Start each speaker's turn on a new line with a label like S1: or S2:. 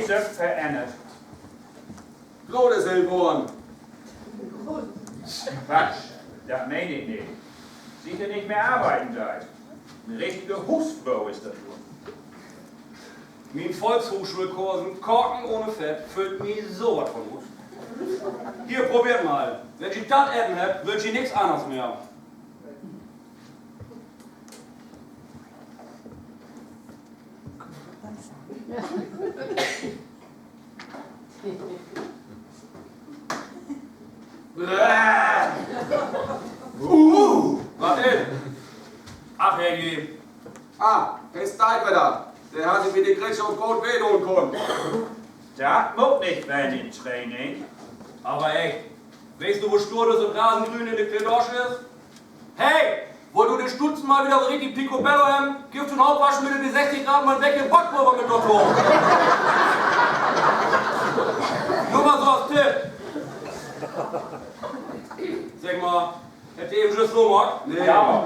S1: Söpf verändert.
S2: Brot ist Hellborn.
S1: Quatsch, das meine ich nicht. Sieht ihr nicht mehr arbeiten seid. Eine richtige Hustfrau ist das wohl.
S3: Mein Volkshochschulkursen Korken ohne Fett füllt mir sowas von gut. Hier, probiert mal. Wenn ihr das essen habt, wird ihr nichts anderes mehr. Was denn? Ach, herrje.
S2: Ah, ist wieder. Der hat sich mit den Gritsche und Brot wehtun können.
S1: Das muss nicht bei dem Training.
S3: Aber ey, weißt du, wo Sturdes und Rasengrün in der Kledosche ist? Hey, wo du den Stutzen mal wieder so richtig Picobello haben, gibst du ein Hauptwaschen mit die 60 Grad mal weg in Backpulver mit dort hoch. Nur mal so als Tipp. Sag mal, hätte eben schon so gemacht?
S2: Nee.
S1: Ja.